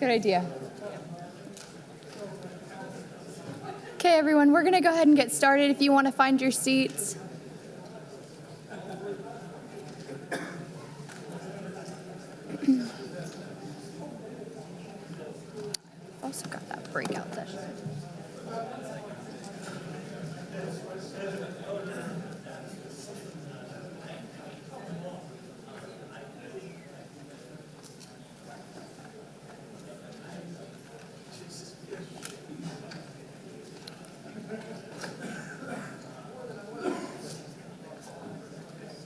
Good idea. Okay, everyone, we're going to go ahead and get started if you want to find your seats. Also got that breakout session.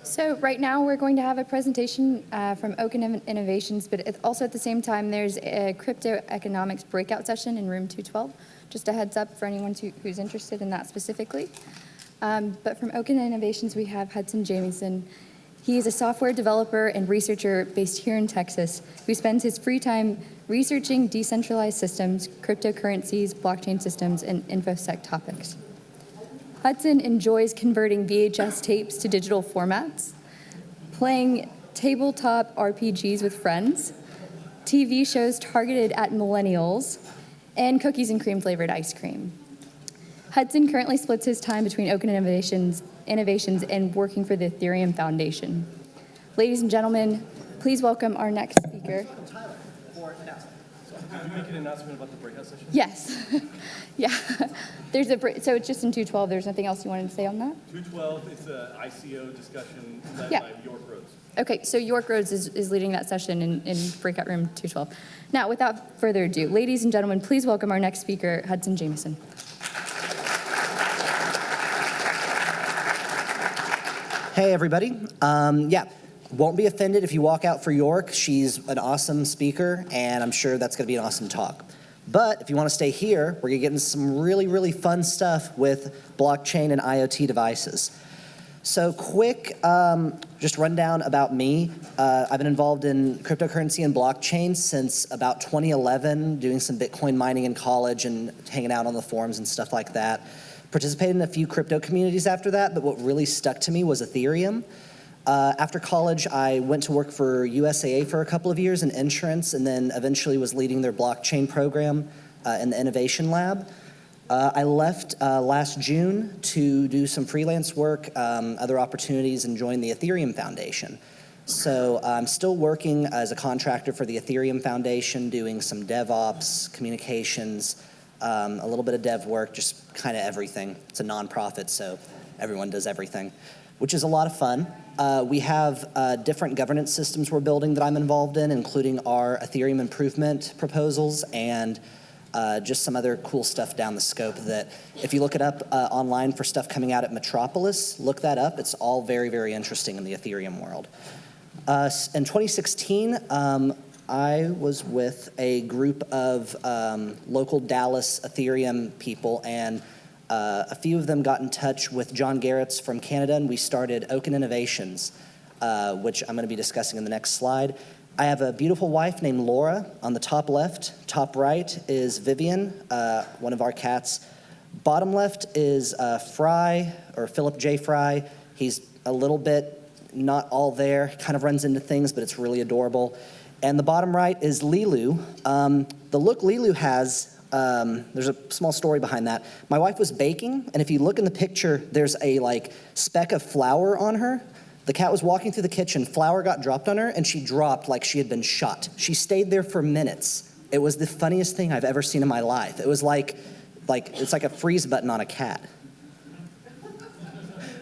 So right now we're going to have a presentation from Oken Innovations, but also at the same time there's a crypto economics breakout session in room 212. Just a heads up for anyone who's interested in that specifically. But from Oken Innovations we have Hudson Jameson. He is a software developer and researcher based here in Texas who spends his free time researching decentralized systems, cryptocurrencies, blockchain systems, and InfoSec topics. Hudson enjoys converting VHS tapes to digital formats, playing tabletop RPGs with friends, TV shows targeted at millennials, and cookies and cream flavored ice cream. Hudson currently splits his time between Oken Innovations and working for the Ethereum Foundation. Ladies and gentlemen, please welcome our next speaker. Did you make an announcement about the breakout session? Yes. Yeah. So it's just in 212. There's nothing else you wanted to say on that? 212, it's an ICO discussion led by York Rhodes. Okay, so York Rhodes is leading that session in breakout room 212. Now, without further ado, ladies and gentlemen, please welcome our next speaker, Hudson Jameson. Hey, everybody. Won't be offended if you walk out for York. She's an awesome speaker, and I'm sure that's going to be an awesome talk. But if you want to stay here, we're going to get into some really, really fun stuff with blockchain and IoT devices. So quick, just rundown about me. I've been involved in cryptocurrency and blockchain since about 2011, doing some Bitcoin mining in college and hanging out on the forums and stuff like that. Participated in a few crypto communities after that, but what really stuck to me was Ethereum. After college, I went to work for USAA for a couple of years in insurance, and then eventually was leading their blockchain program in the innovation lab. I left last June to do some freelance work, other opportunities, and join the Ethereum Foundation. So I'm still working as a contractor for the Ethereum Foundation, doing some DevOps, communications, a little bit of dev work, just kind of everything. It's a nonprofit, so everyone does everything, which is a lot of fun. We have different governance systems we're building that I'm involved in, including our Ethereum improvement proposals and just some other cool stuff down the scope that if you look it up online for stuff coming out at Metropolis, look that up. It's all very, very interesting in the Ethereum world. In 2016, I was with a group of local Dallas Ethereum people, and a few of them got in touch with John Garrett's from Canada, and we started Oken Innovations, which I'm going to be discussing in the next slide. I have a beautiful wife named Laura on the top left. Top right is Vivian, one of our cats. Bottom left is Fry, or Philip J. Fry. He's a little bit not all there, kind of runs into things, but it's really adorable. And the bottom right is Lilu. The look Lilu has, there's a small story behind that. My wife was baking, and if you look in the picture, there's a speck of flour on her. The cat was walking through the kitchen, flour got dropped on her, and she dropped like she had been shot. She stayed there for minutes. It was the funniest thing I've ever seen in my life. It was it's like a freeze button on a cat.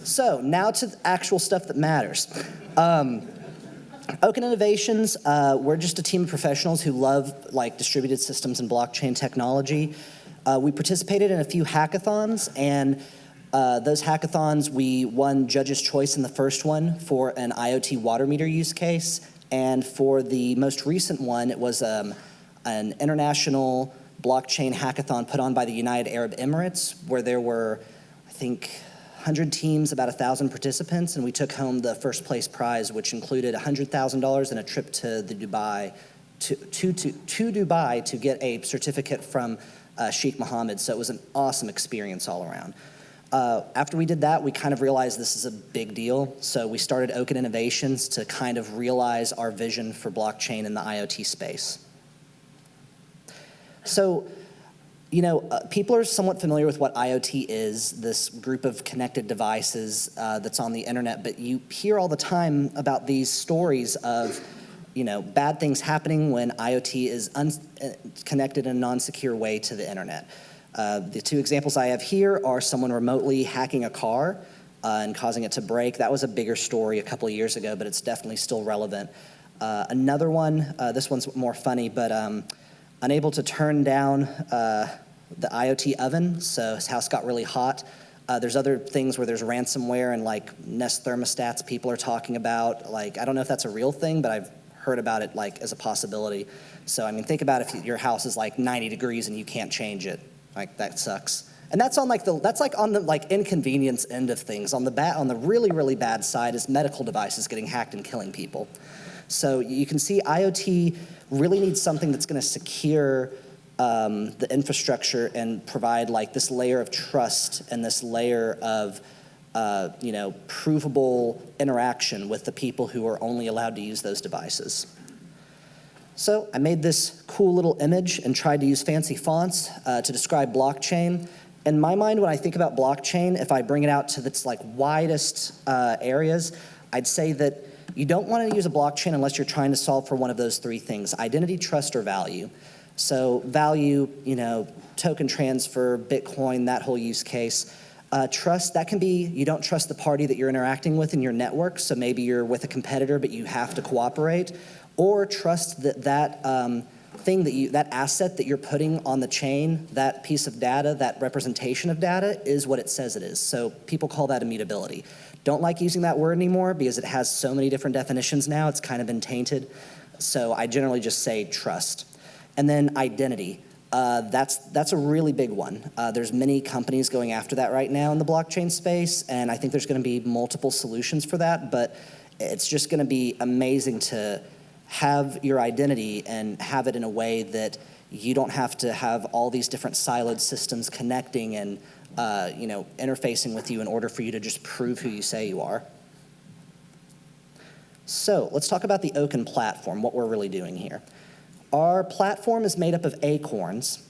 So now to the actual stuff that matters. Oken Innovations, we're just a team of professionals who love distributed systems and blockchain technology. We participated in a few hackathons, and those hackathons, we won Judge's Choice in the first one for an IoT water meter use case, and for the most recent one, it was an international blockchain hackathon put on by the United Arab Emirates, where there were, I think, 100 teams, about 1,000 participants, and we took home the first place prize, which included $100,000 and a trip to Dubai to get a certificate from Sheikh Mohammed. So it was an awesome experience all around. After we did that, we kind of realized this is a big deal. So we started Oken Innovations to kind of realize our vision for blockchain in the IoT space. So, people are somewhat familiar with what IoT is, this group of connected devices that's on the internet, but you hear all the time about these stories of, bad things happening when IoT is connected in a non-secure way to the internet. The two examples I have here are someone remotely hacking a car and causing it to break. That was a bigger story a couple of years ago, but it's definitely still relevant. Another one, this one's more funny, but unable to turn down the IoT oven, so his house got really hot. There's other things where there's ransomware and Nest thermostats people are talking about. I don't know if that's a real thing, but I've heard about it as a possibility. So think about if your house is 90 degrees and you can't change it. That sucks. And that's on on the inconvenience end of things. On the really, really bad side is medical devices getting hacked and killing people. So you can see IoT really needs something that's going to secure the infrastructure and provide this layer of trust and this layer of provable interaction with the people who are only allowed to use those devices. So I made this cool little image and tried to use fancy fonts to describe blockchain. In my mind, when I think about blockchain, if I bring it out to its widest areas, I'd say that you don't want to use a blockchain unless you're trying to solve for one of those three things: identity, trust, or value. So value, token transfer, Bitcoin, that whole use case. Trust, that can be you don't trust the party that you're interacting with in your network, so maybe you're with a competitor but you have to cooperate. Or trust that asset that you're putting on the chain, that piece of data, that representation of data is what it says it is. So people call that immutability. Don't like using that word anymore because it has so many different definitions now, it's kind of been tainted. So I generally just say trust. And then identity. That's a really big one. There's many companies going after that right now in the blockchain space, and I think there's going to be multiple solutions for that, but it's just going to be amazing to have your identity and have it in a way that you don't have to have all these different siloed systems connecting and interfacing with you in order for you to just prove who you say you are. So let's talk about the Oken Platform, what we're really doing here. Our platform is made up of acorns.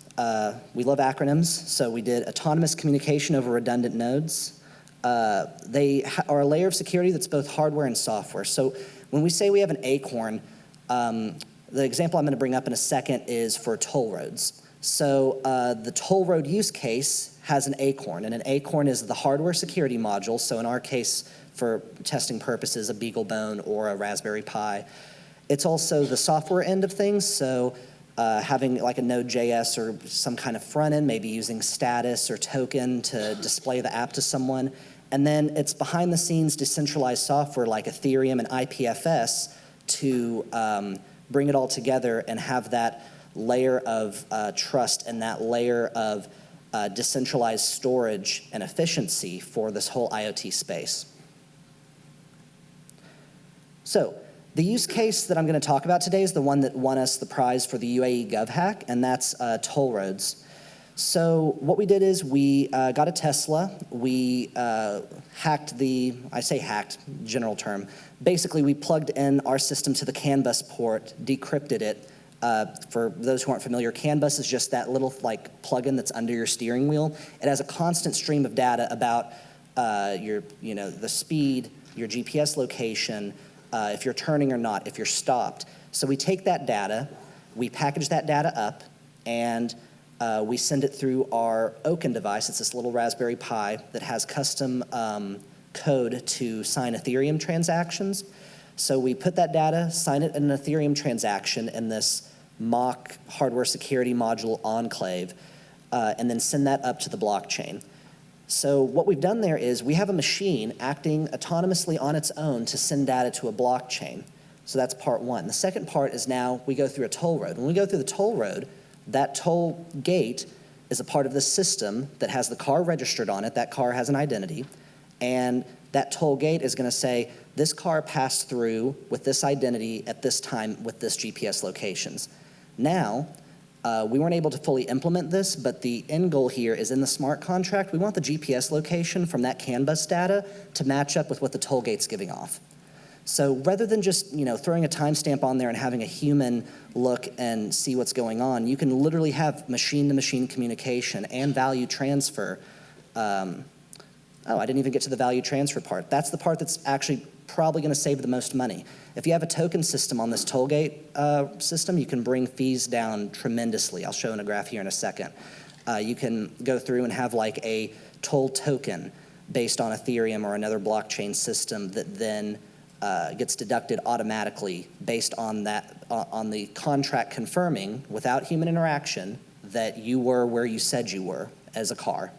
We love acronyms, so we did autonomous communication over redundant nodes. They are a layer of security that's both hardware and software. So when we say we have an acorn, the example I'm going to bring up in a second is for toll roads. So the toll road use case has an acorn, and an acorn is the hardware security module. So in our case, for testing purposes, a BeagleBone or a Raspberry Pi. It's also the software end of things, so having a Node.js or some kind of front end, maybe using status or token to display the app to someone. And then it's behind the scenes decentralized software like Ethereum and IPFS to bring it all together and have that layer of trust and that layer of decentralized storage and efficiency for this whole IoT space. So the use case that I'm going to talk about today is the one that won us the prize for the UAE GovHack, and that's toll roads. So what we did is we got a Tesla. We hacked I say hacked, general term. Basically, we plugged in our system to the CAN bus port, decrypted it. For those who aren't familiar, CAN bus is just that little plug-in that's under your steering wheel. It has a constant stream of data about the speed, your GPS location, if you're turning or not, if you're stopped. So we take that data, we package that data up, and we send it through our Oken device. It's this little Raspberry Pi that has custom code to sign Ethereum transactions. So we put that data, sign it in an Ethereum transaction in this mock hardware security module enclave, and then send that up to the blockchain. So what we've done there is we have a machine acting autonomously on its own to send data to a blockchain. So that's part one. The second part is now we go through a toll road. When we go through the toll road, that toll gate is a part of the system that has the car registered on it. That car has an identity. And that toll gate is going to say, this car passed through with this identity at this time with this GPS locations. Now, we weren't able to fully implement this, but the end goal here is in the smart contract, we want the GPS location from that CAN bus data to match up with what the toll gate's giving off. So rather than just throwing a timestamp on there and having a human look and see what's going on, you can literally have machine-to-machine communication and value transfer. I didn't even get to the value transfer part. That's the part that's actually probably going to save the most money. If you have a token system on this tollgate system, you can bring fees down tremendously. I'll show in a graph here in a second. You can go through and have like a toll token based on Ethereum or another blockchain system that then gets deducted automatically based on on the contract confirming without human interaction that you were where you said you were as a car.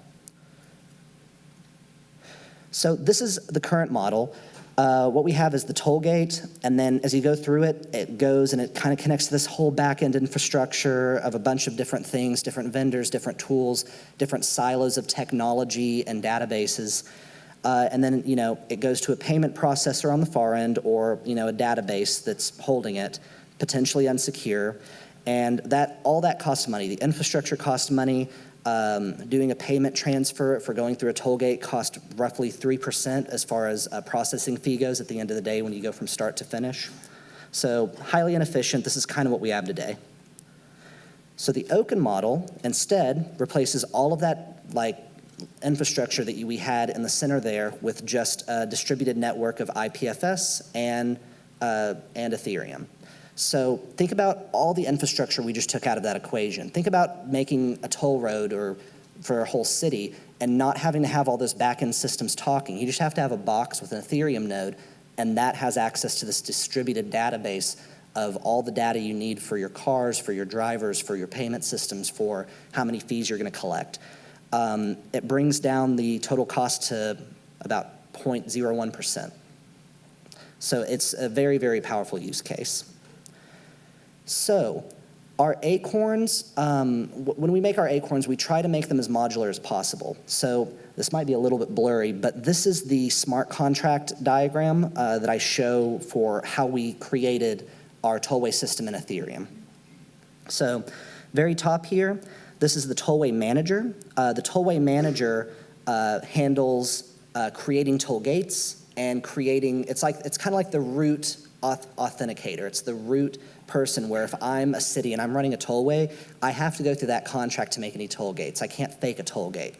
So this is the current model. What we have is the toll gate, and then as you go through it, it goes and it kind of connects to this whole back-end infrastructure of a bunch of different things, different vendors, different tools, different silos of technology and databases. And then, it goes to a payment processor on the far end or, a database that's holding it, potentially unsecure. And all that costs money. The infrastructure costs money. Doing a payment transfer for going through a toll gate costs roughly 3% as far as a processing fee goes at the end of the day when you go from start to finish. So highly inefficient. This is kind of what we have today. So the Oken model instead replaces all of that infrastructure that we had in the center there with just a distributed network of IPFS and Ethereum. So think about all the infrastructure we just took out of that equation. Think about making a toll road or for a whole city and not having to have all those back-end systems talking. You just have to have a box with an Ethereum node, and that has access to this distributed database of all the data you need for your cars, for your drivers, for your payment systems, for how many fees you're going to collect. It brings down the total cost to about 0.01%. So it's a very, very powerful use case. So our acorns, when we make our acorns, we try to make them as modular as possible. So this might be a little bit blurry, but this is the smart contract diagram that I show for how we created our tollway system in Ethereum. So very top here, this is the Tollway Manager. The Tollway Manager handles creating toll gates and creating, it's kind of like the root authenticator. It's the root person where if I'm a city and I'm running a tollway, I have to go through that contract to make any toll gates. I can't fake a toll gate.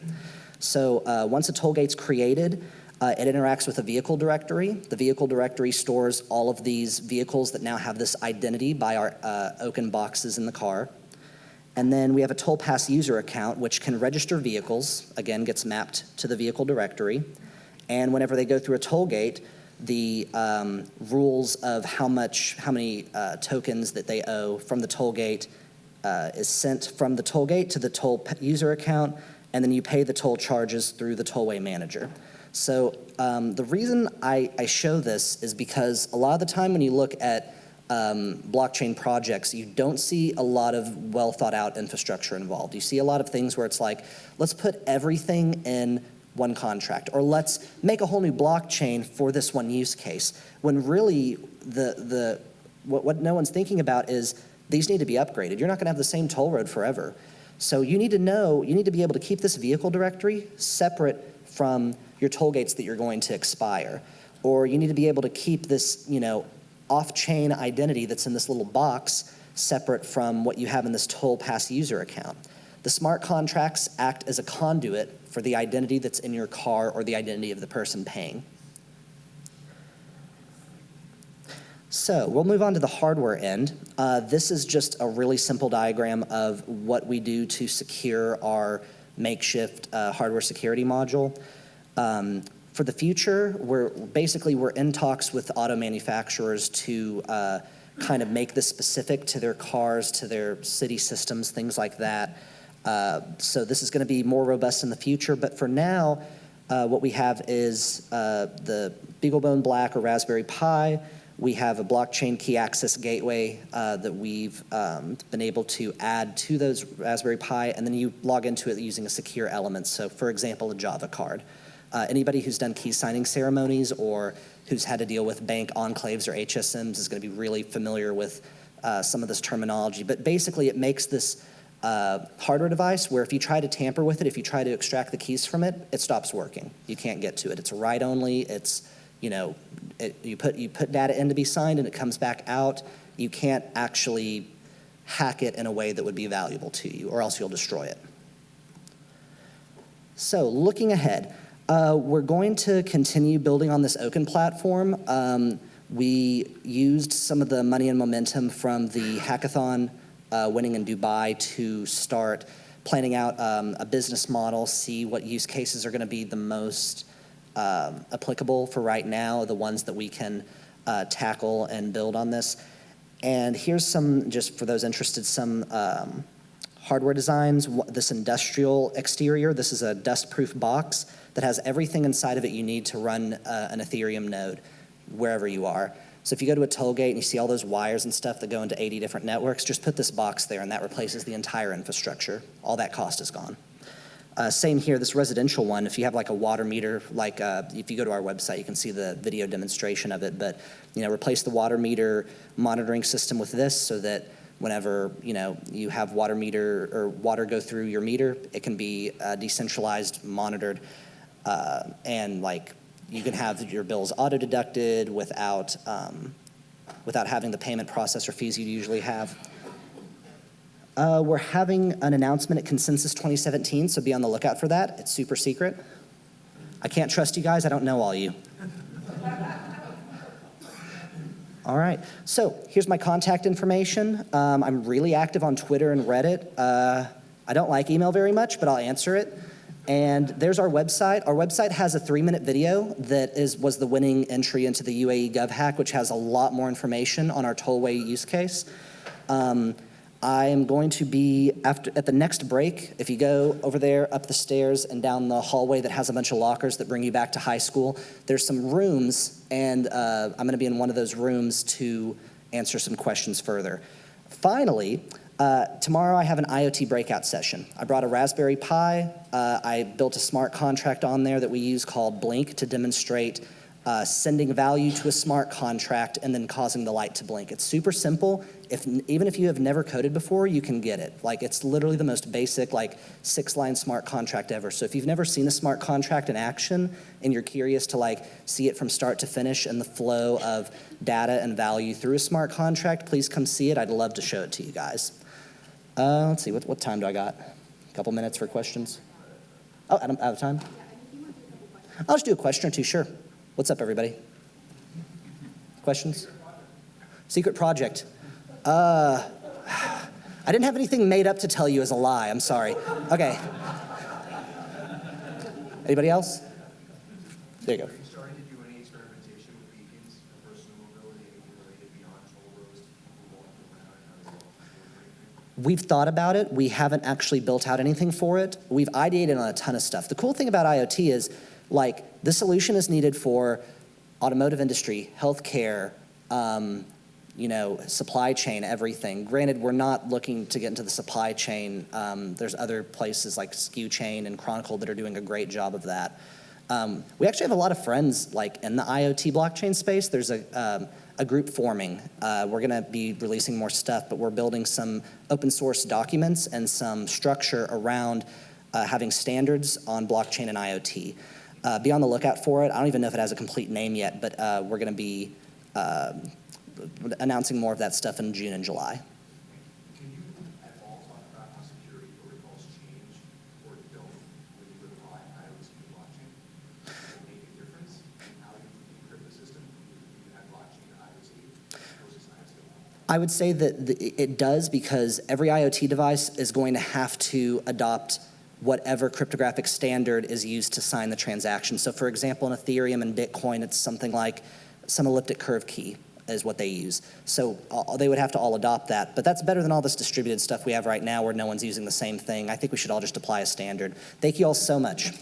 So once a toll gate's created, it interacts with a vehicle directory. The vehicle directory stores all of these vehicles that now have this identity by our Oken boxes in the car. And then we have a toll pass user account, which can register vehicles, again, gets mapped to the vehicle directory. And whenever they go through a toll gate, the rules of how many tokens that they owe from the toll gate is sent from the toll gate to the toll user account, and then you pay the toll charges through the Tollway Manager. So the reason I show this is because a lot of the time when you look at blockchain projects, you don't see a lot of well thought out infrastructure involved. You see a lot of things where it's like, let's put everything in one contract, or let's make a whole new blockchain for this one use case, when really what no one's thinking about is these need to be upgraded. You're not going to have the same toll road forever. So you need to be able to keep this vehicle directory separate from your toll gates that you're going to expire. Or you need to be able to keep this, off-chain identity that's in this little box separate from what you have in this toll pass user account. The smart contracts act as a conduit for the identity that's in your car or the identity of the person paying. So we'll move on to the hardware end. This is just a really simple diagram of what we do to secure our makeshift hardware security module. For the future, we're in talks with auto manufacturers to kind of make this specific to their cars, to their city systems, things like that. So this is going to be more robust in the future, but for now, what we have is the BeagleBone Black or Raspberry Pi. We have a blockchain key access gateway that we've been able to add to those Raspberry Pi, and then you log into it using a secure element. So for example, a Java card. Anybody who's done key signing ceremonies or who's had to deal with bank enclaves or HSMs is going to be really familiar with some of this terminology. But basically, it makes this hardware device where if you try to tamper with it, if you try to extract the keys from it, it stops working. You can't get to it. It's a write-only. It's you put data in to be signed and it comes back out. You can't actually hack it in a way that would be valuable to you, or else you'll destroy it. So looking ahead, we're going to continue building on this Oken platform. We used some of the money and momentum from the hackathon winning in Dubai to start planning out a business model, see what use cases are going to be the most applicable for right now, the ones that we can tackle and build on this. And here's some, just for those interested, some hardware designs. This industrial exterior, this is a dust-proof box that has everything inside of it you need to run an Ethereum node wherever you are. So if you go to a toll gate and you see all those wires and stuff that go into 80 different networks, just put this box there and that replaces the entire infrastructure. All that cost is gone. Same here, this residential one, if you have like a water meter, like if you go to our website, you can see the video demonstration of it, but replace the water meter monitoring system with this so that whenever you have water meter or water go through your meter, it can be decentralized, monitored, and like you can have your bills auto-deducted without having the payment processor fees you usually have. We're having an announcement at Consensus 2017, so be on the lookout for that. It's super secret. I can't trust you guys. I don't know all you. All right. So here's my contact information. I'm really active on Twitter and Reddit. I don't like email very much, but I'll answer it. And there's our website. Our website has a 3-minute video that was the winning entry into the UAE GovHack, which has a lot more information on our tollway use case. I am going to be, at the next break, if you go over there, up the stairs, and down the hallway that has a bunch of lockers that bring you back to high school, there's some rooms, and I'm going to be in one of those rooms to answer some questions further. Finally, tomorrow I have an IoT breakout session. I brought a Raspberry Pi. I built a smart contract on there that we use called Blink to demonstrate sending value to a smart contract and then causing the light to blink. It's super simple. Even if you have never coded before, you can get it. Like, it's literally the most basic, 6-line smart contract ever. So if you've never seen a smart contract in action and you're curious to see it from start to finish and the flow of data and value through a smart contract, please come see it. I'd love to show it to you guys. Let's see, what time do I got? A couple minutes for questions? Oh, out of time? I'll just do a question or two, sure. What's up, everybody? Questions? Secret project. I didn't have anything made up to tell you as a lie. I'm sorry. Okay. Anybody else? There you go. Are you starting to do any experimentation with beacons for personal mobility, anything related beyond toll roads to people walking around? We've thought about it. We haven't actually built out anything for it. We've ideated on a ton of stuff. The cool thing about IoT is, the solution is needed for automotive industry, healthcare, supply chain, everything. Granted, we're not looking to get into the supply chain. There's other places like SKU Chain and Chronicle that are doing a great job of that. We actually have a lot of friends in the IoT blockchain space. There's a group forming. We're going to be releasing more stuff, but we're building some open source documents and some structure around having standards on blockchain and IoT. Be on the lookout for it. I don't even know if it has a complete name yet, but we're going to be announcing more of that stuff in June and July. Can you at all talk about how security protocols change or don't when you apply IoT to blockchain? Does it make a difference in how you encrypt the system when you add blockchain to IoT versus IoT? I would say that it does, because every IoT device is going to have to adopt whatever cryptographic standard is used to sign the transaction. So for example, in Ethereum and Bitcoin, it's something like some elliptic curve key is what they use. So they would have to all adopt that. But that's better than all this distributed stuff we have right now where no one's using the same thing. I think we should all just apply a standard. Thank you all so much.